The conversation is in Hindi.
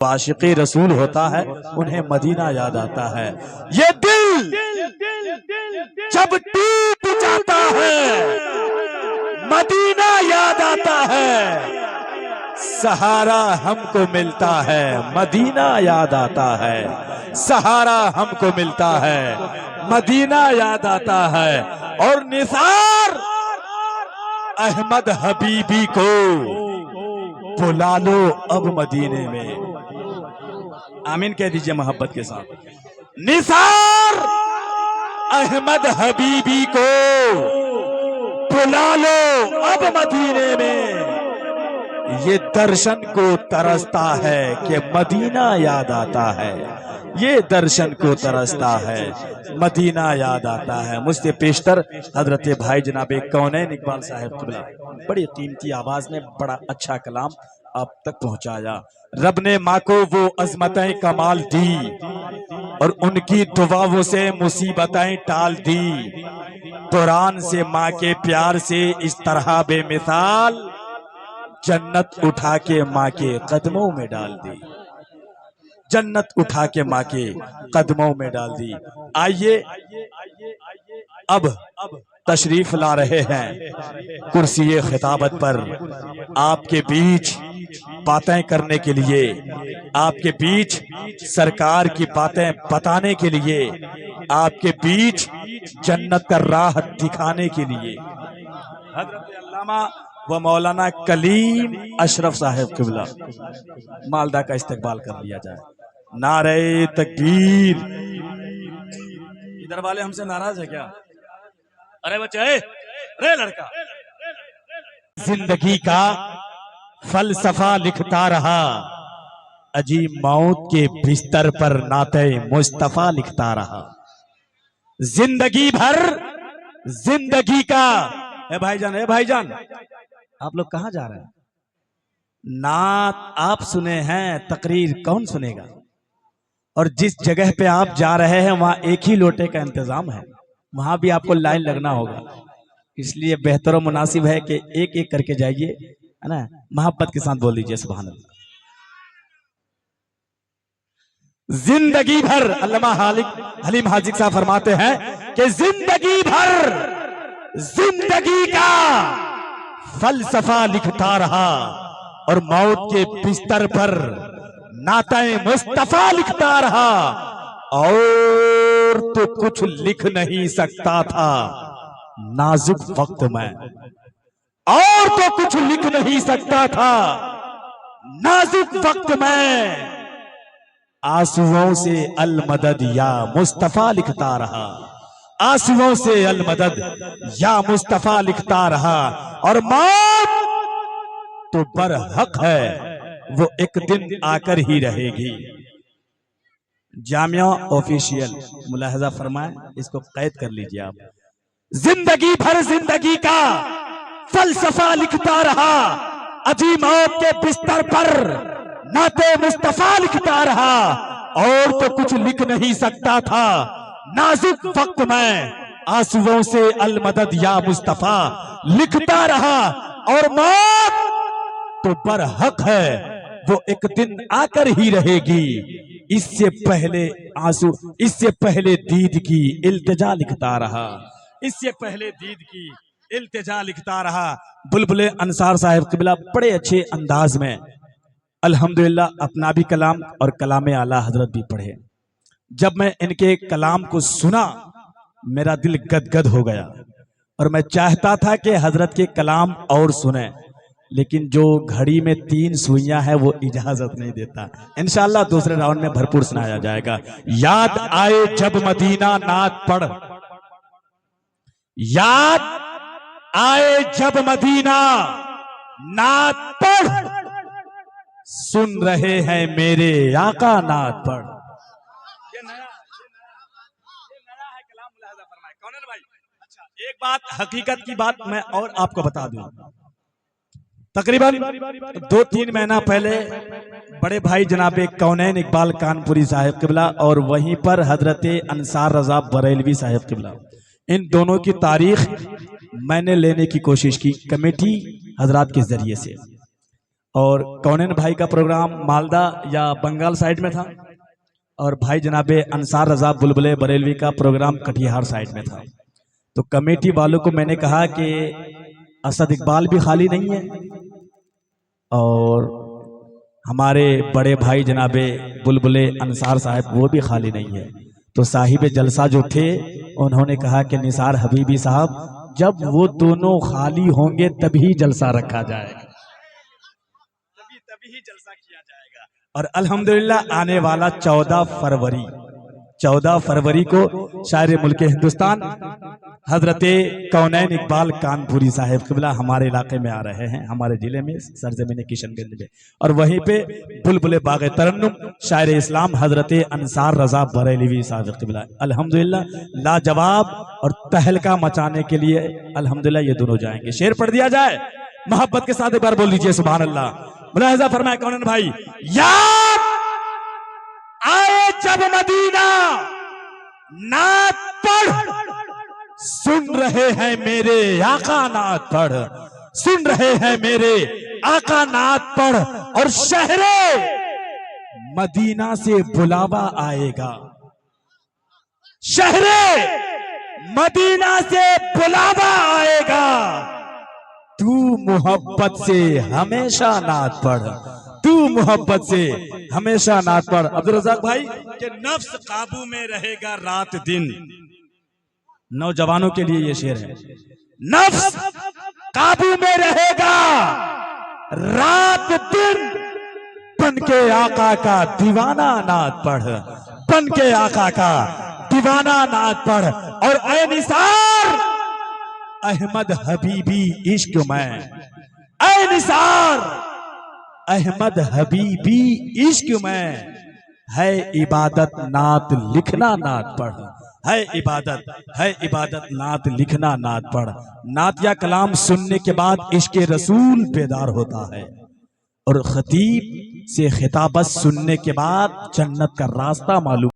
आशिक़े रसूल होता है उन्हें मदीना याद आता है। ये दिल जब टूट जाता है मदीना याद आता है। सहारा हमको मिलता है मदीना याद आता है। सहारा हमको मिलता है मदीना याद आता है। और निसार अहमद हबीबी को बुला लो अब मदीने में। आमीन कह दीजिए मोहब्बत के साथ। निसार अहमद हबीबी को बुला लो अब मदीने में। ये दर्शन को तरसता है कि मदीना याद आता है। ये दर्शन को तरसता है मदीना याद आता है। मुझसे पेशतर हजरत भाई जनाब कौनैन इकबाल साहब क़िबला बड़ी कीमती आवाज में बड़ा अच्छा कलाम आप तक पहुंचाया। रब ने माँ को वो अजमतें कमाल दी और उनकी दुआओं से मुसीबतें टाल दी। कुरान से माँ के प्यार से इस तरह बेमिसाल जन्नत उठा के माँ के कदमों में डाल दी। जन्नत उठा के माँ के कदमों में डाल दी। आइए अब तशरीफ ला रहे हैं कुर्सी खिताबत पर आपके बीच बातें करने के लिए, आपके बीच सरकार की बातें बताने के लिए, आपके बीच जन्नत का राह दिखाने के लिए हजरत अल्लामा व मौलाना कलीम अशरफ साहब क़िबला मालदा का इस्तकबाल कर लिया जाए। नारे तकबीर। इधर वाले हमसे नाराज है क्या? अरे बच्चे, अरे लड़का, जिंदगी का फलसफा लिखता रहा, अजीब मौत के बिस्तर पर नाते मुस्तफा लिखता रहा। जिंदगी भर जिंदगी का। ए भाईजान आप लोग कहां जा रहे हैं? नात आप सुने हैं, तकरीर कौन सुनेगा? और जिस जगह पे आप जा रहे हैं वहां एक ही लोटे का इंतजाम है, वहां भी आपको लाइन लगना होगा। इसलिए बेहतर और मुनासिब है कि एक एक करके जाइए, है ना। मोहब्बत के साथ बोल दीजिए सुभान अल्लाह। जिंदगी भर अल्लामा हलीम हाजिक साहब फरमाते हैं कि जिंदगी भर जिंदगी का फलसफा लिखता रहा और मौत के बिस्तर पर नाते मुस्तफा लिखता रहा। और तो कुछ लिख नहीं सकता था नाजुक वक्त में, और तो कुछ लिख नहीं सकता था नाजुक वक्त में। आंसुओं से अल मदद या मुस्तफा लिखता रहा, आंसुओं से अल मदद या मुस्तफा लिखता रहा। और मौत तो बरहक है, वो एक दिन आकर ही रहेगी। जामिया ऑफिशियल मुलाहजा फरमाए, इसको कैद कर लीजिए आप। जिंदगी भर जिंदगी का फलसफा लिखता रहा, अजीब मौत के बिस्तर पर नाते मुस्तफा लिखता रहा। और तो कुछ लिख नहीं सकता था नाजुक वक्त में, आंसुओं से अल मदद या मुस्तफा लिखता रहा। और मौत तो बरहक है, वो एक दिन आकर ही रहेगी। इससे पहले आंसू, इससे पहले दीद की इल्तिजा लिखता रहा, इससे पहले दीद की इल्तिजा लिखता रहा। बुलबुल अंसार साहब क़िबला बड़े अच्छे अंदाज में अल्हम्दुलिल्लाह अपना भी कलाम और कलाम आला हजरत भी पढ़े। जब मैं इनके कलाम को सुना मेरा दिल गदगद हो गया और मैं चाहता था कि हजरत के कलाम और सुने, लेकिन जो घड़ी में 3 सुइयां है वो इजाजत नहीं देता। इंशाअल्लाह दूसरे राउंड में भरपूर सुनाया जाएगा। याद आए जब मदीना नात पढ़, याद आए जब मदीना नात पढ़, सुन रहे हैं मेरे आका नात पढ़। ये नया है कलाम, मुलाहिजा फरमाए कौनैन भाई। अच्छा, एक बात हकीकत की बात मैं और आपको बता दूं। तकरीबन 2-3 महीना पहले बड़े भाई जनाब कौनैन इकबाल कानपुरी साहब क़िबला और वहीं पर हजरत अंसार रजा बरेलवी साहब क़िबला, इन दोनों की तारीख मैंने लेने की कोशिश की कमेटी हजरात के जरिए से। और कौनैन भाई का प्रोग्राम मालदा या बंगाल साइड में था, और भाई जनाबे अंसार रजा बुलबुले बरेलवी का प्रोग्राम कटिहार साइड में था। तो कमेटी वालों को मैंने कहा कि असद इकबाल भी खाली नहीं है और हमारे बड़े भाई जनाबे बुलबुले अंसार साहब वो भी खाली नहीं है। तो साहिब जलसा जो थे उन्होंने कहा कि निसार हबीबी साहब, जब वो दोनों खाली होंगे तभी जलसा रखा जाएगा, तभी जलसा किया जाएगा। और अल्हम्दुलिल्लाह आने वाला 14 फरवरी को शायर मुल्क हिंदुस्तान हजरते कौनैन इकबाल कानपुरी साहिब क़िबला हमारे इलाके में आ रहे हैं, हमारे जिले में सरजमीन किशनगंज में। और वहीं पे बुलबुले बाग़े तरन्नुम शायर इस्लाम हजरते अंसार रजा बरेलवी साहिब क़िबला अल्हम्दुलिल्लाह लाजवाब और तहलका मचाने के लिए अल्हम्दुलिल्लाह ये दोनों जाएंगे। शेर पढ़ दिया जाए मोहब्बत के साथ, एक बार बोल दीजिए सुभान अल्लाह। मुलाहिजा फरमाए कौनैन भाई, याद आए जब मदीना नात पढ़, सुन रहे हैं मेरे आका नात पढ़, सुन रहे हैं मेरे आका नात पढ़, और शहरे मदीना से बुलावा आएगा, शहरे मदीना से बुलावा आएगा, तू मोहब्बत से हमेशा नात पढ़, तू मोहब्बत से हमेशा नात पढ़। अब्दुल रज़ाक भाई कि नफ्स काबू में रहेगा रात दिन, नौजवानों के लिए ये शेर है। नफ्स काबू में रहेगा रात दिन, बन के आका का दीवाना नात पढ़, बन के आका का दीवाना नात पढ़। और ऐ निसार अहमद हबीबी इश्क में, ऐ निसार अहमद हबीबी इश्क में, है इबादत नात लिखना नात पढ़, है इबादत नात लिखना नात पढ़। नात या कलाम सुनने के बाद इश्क रसूल बेदार होता है, और खतीब से खिताबत सुनने के बाद जन्नत का रास्ता मालूम